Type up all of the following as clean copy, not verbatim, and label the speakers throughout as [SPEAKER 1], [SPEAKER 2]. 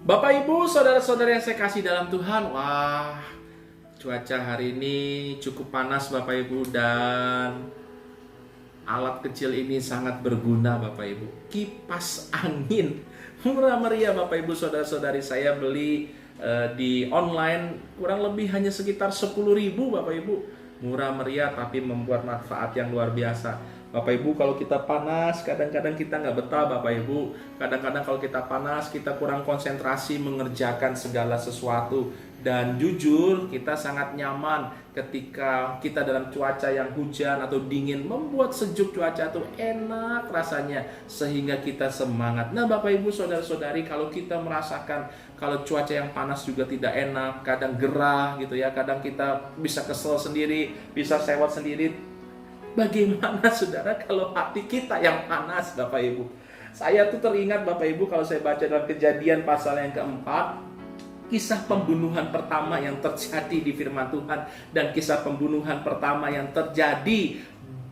[SPEAKER 1] Bapak Ibu, saudara-saudara yang saya kasih dalam Tuhan, wah, cuaca hari ini cukup panas Bapak Ibu, dan alat kecil ini sangat berguna Bapak Ibu. Kipas angin murah meriah Bapak Ibu, saudara-saudari, saya beli di online kurang lebih hanya sekitar 10.000 Bapak Ibu. Murah meriah tapi membuat manfaat yang luar biasa. Bapak Ibu, kalau kita panas, kadang-kadang kita nggak betah Bapak Ibu. Kadang-kadang kalau kita panas, kita kurang konsentrasi mengerjakan segala sesuatu. Dan jujur, kita sangat nyaman ketika kita dalam cuaca yang hujan atau dingin. Membuat sejuk cuaca itu enak rasanya, sehingga kita semangat. Nah Bapak Ibu, saudara-saudari, kalau kita merasakan kalau cuaca yang panas juga tidak enak, kadang gerah gitu ya, kadang kita bisa kesel sendiri, bisa sewot sendiri. Bagaimana saudara kalau hati kita yang panas Bapak Ibu? Saya tuh teringat Bapak Ibu kalau saya baca dalam Kejadian pasal yang keempat, kisah pembunuhan pertama yang terjadi di firman Tuhan, dan kisah pembunuhan pertama yang terjadi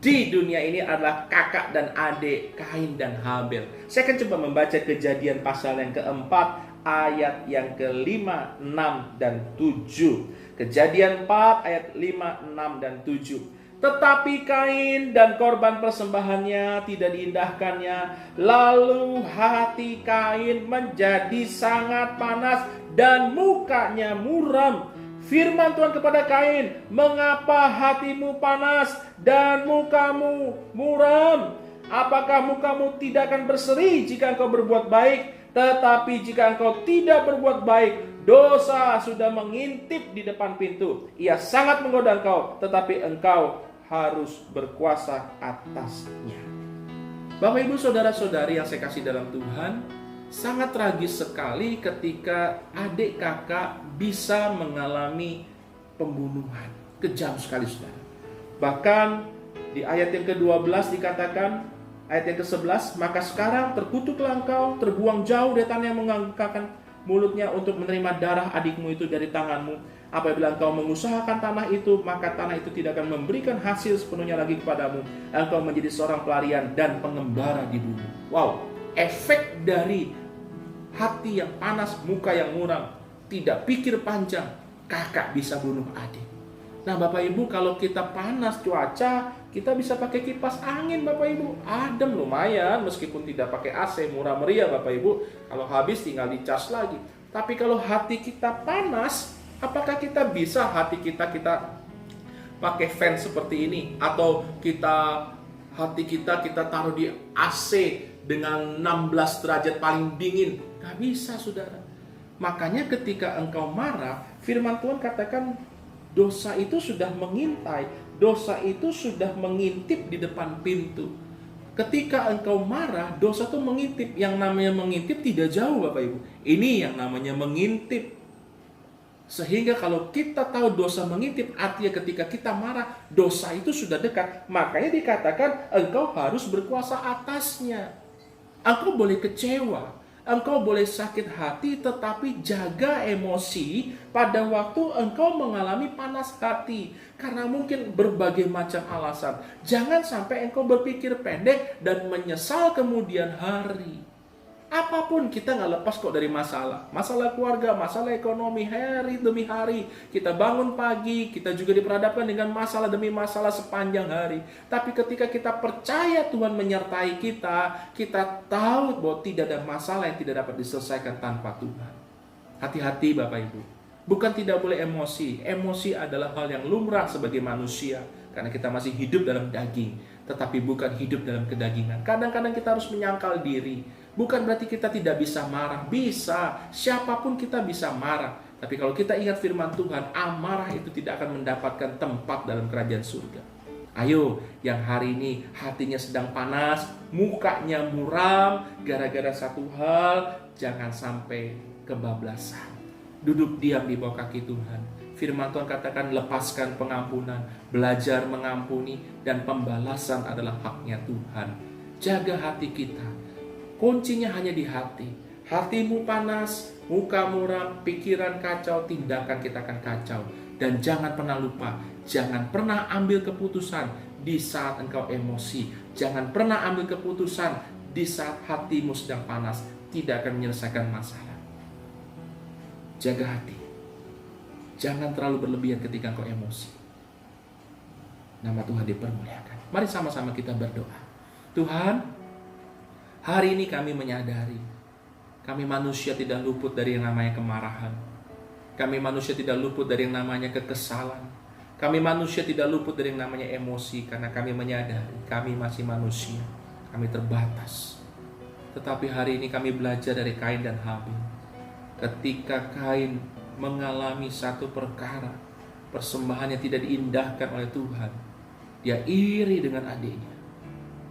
[SPEAKER 1] di dunia ini adalah kakak dan adik Kain dan Habel. Saya akan coba membaca Kejadian pasal yang keempat, ayat yang ke-5, 6, dan 7. Kejadian 4 ayat 5, 6, dan 7. Tetapi Kain dan korban persembahannya tidak diindahkannya. Lalu hati Kain menjadi sangat panas dan mukanya muram. Firman Tuhan kepada Kain, "Mengapa hatimu panas dan mukamu muram? Apakah mukamu tidak akan berseri jika engkau berbuat baik? Tetapi jika engkau tidak berbuat baik, dosa sudah mengintip di depan pintu. Ia sangat menggoda engkau, tetapi engkau harus berkuasa atasnya." Bapak Ibu, saudara-saudari yang saya kasih dalam Tuhan, sangat tragis sekali ketika adik kakak bisa mengalami pembunuhan. Kejam sekali saudara. Bahkan di ayat yang ke-12 dikatakan, ayat yang ke-11, "Maka sekarang terkutuklah engkau, terbuang jauh dari tanah yang mengangkatkan mulutnya untuk menerima darah adikmu itu dari tanganmu. Apabila engkau mengusahakan tanah itu, maka tanah itu tidak akan memberikan hasil sepenuhnya lagi kepadamu. Engkau menjadi seorang pelarian dan pengembara di bumi." Wow, efek dari hati yang panas, muka yang muram, tidak pikir panjang, kakak bisa bunuh adik. Nah Bapak Ibu, kalau kita panas cuaca, kita bisa pakai kipas angin Bapak Ibu. Adem lumayan, meskipun tidak pakai AC, murah meriah Bapak Ibu. Kalau habis tinggal dicas lagi. Tapi kalau hati kita panas, apakah kita bisa hati kita pakai fan seperti ini? Atau hati kita taruh di AC dengan 16 derajat paling dingin? Gak bisa saudara. Makanya ketika engkau marah, firman Tuhan katakan dosa itu sudah mengintai, dosa itu sudah mengintip di depan pintu. Ketika engkau marah, dosa itu mengintip. Yang namanya mengintip tidak jauh Bapak Ibu. Ini yang namanya mengintip. Sehingga kalau kita tahu dosa mengintip, artinya ketika kita marah, dosa itu sudah dekat. Makanya dikatakan engkau harus berkuasa atasnya. Engkau boleh kecewa, engkau boleh sakit hati, tetapi jaga emosi pada waktu engkau mengalami panas hati. Karena mungkin berbagai macam alasan. Jangan sampai engkau berpikir pendek dan menyesal kemudian hari. Apapun kita nggak lepas kok dari masalah. Masalah keluarga, masalah ekonomi, hari demi hari. Kita bangun pagi, kita juga diperhadapkan dengan masalah demi masalah sepanjang hari. Tapi ketika kita percaya Tuhan menyertai kita, kita tahu bahwa tidak ada masalah yang tidak dapat diselesaikan tanpa Tuhan. Hati-hati Bapak Ibu. Bukan tidak boleh emosi. Emosi adalah hal yang lumrah sebagai manusia. Karena kita masih hidup dalam daging. Tetapi bukan hidup dalam kedagingan. Kadang-kadang kita harus menyangkal diri. Bukan berarti kita tidak bisa marah. Bisa. Siapapun kita bisa marah. Tapi kalau kita ingat firman Tuhan, amarah itu tidak akan mendapatkan tempat dalam kerajaan surga. Ayo, yang hari ini hatinya sedang panas, mukanya muram, gara-gara satu hal, jangan sampai kebablasan. Duduk diam di bawah kaki Tuhan. Firman Tuhan katakan lepaskan pengampunan, belajar mengampuni, dan pembalasan adalah haknya Tuhan. Jaga hati kita. Kuncinya hanya di hati. Hatimu panas, muka muram, pikiran kacau, tindakan kita akan kacau. Dan jangan pernah lupa, jangan pernah ambil keputusan di saat engkau emosi. Jangan pernah ambil keputusan di saat hatimu sedang panas. Tidak akan menyelesaikan masalah. Jaga hati. Jangan terlalu berlebihan ketika engkau emosi. Nama Tuhan dipermuliakan. Mari sama-sama kita berdoa. Tuhan, hari ini kami menyadari kami manusia tidak luput dari yang namanya kemarahan. Kami manusia tidak luput dari yang namanya kekesalan. Kami manusia tidak luput dari yang namanya emosi, karena kami menyadari kami masih manusia. Kami terbatas. Tetapi hari ini kami belajar dari Kain dan Habil. Ketika Kain mengalami satu perkara, persembahan yang tidak diindahkan oleh Tuhan, dia iri dengan adiknya.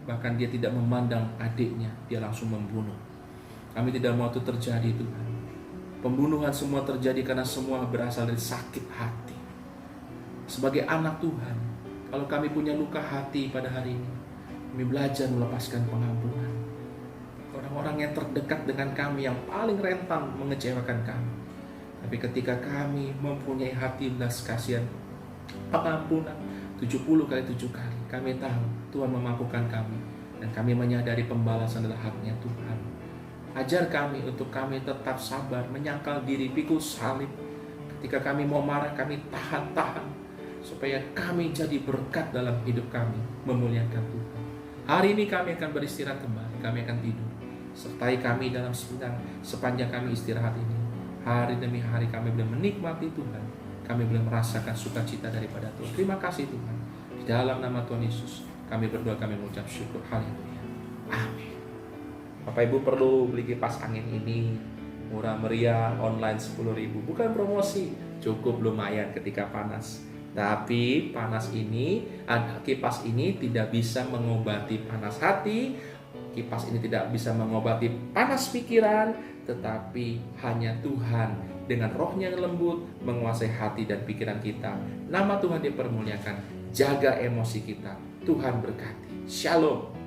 [SPEAKER 1] Bahkan dia tidak memandang adiknya, dia langsung membunuh. Kami tidak mau itu terjadi, Tuhan. Pembunuhan semua terjadi karena semua berasal dari sakit hati. Sebagai anak Tuhan, kalau kami punya luka hati pada hari ini, kami belajar melepaskan pengampunan. Orang-orang yang terdekat dengan kami, yang paling rentan mengecewakan kami. Tapi ketika kami mempunyai hati belas kasihan, pengampunan 70 kali 7 kali, kami tahu Tuhan memampukan kami. Dan kami menyadari pembalasan adalah haknya Tuhan. Ajar kami untuk kami tetap sabar, menyangkal diri, pikul salib. Ketika kami mau marah, kami tahan-tahan, supaya kami jadi berkat dalam hidup kami, memuliakan Tuhan. Hari ini kami akan beristirahat kembali, kami akan tidur. Sertai kami dalam sepanjang kami istirahat ini. Hari demi hari kami boleh menikmati Tuhan. Kami boleh merasakan sukacita daripada Tuhan. Terima kasih Tuhan. Di dalam nama Tuhan Yesus, kami berdoa, kami mengucap syukur. Haleluya. Amin. Bapak Ibu perlu beli kipas angin ini, murah meriah, online 10.000. Bukan promosi, cukup lumayan ketika panas. Tapi panas ini, kipas ini tidak bisa mengobati panas hati. Kipas ini tidak bisa mengobati panas pikiran. Tetapi hanya Tuhan dengan rohnya yang lembut menguasai hati dan pikiran kita. Nama Tuhan dipermuliakan. Jaga emosi kita. Tuhan berkati. Shalom.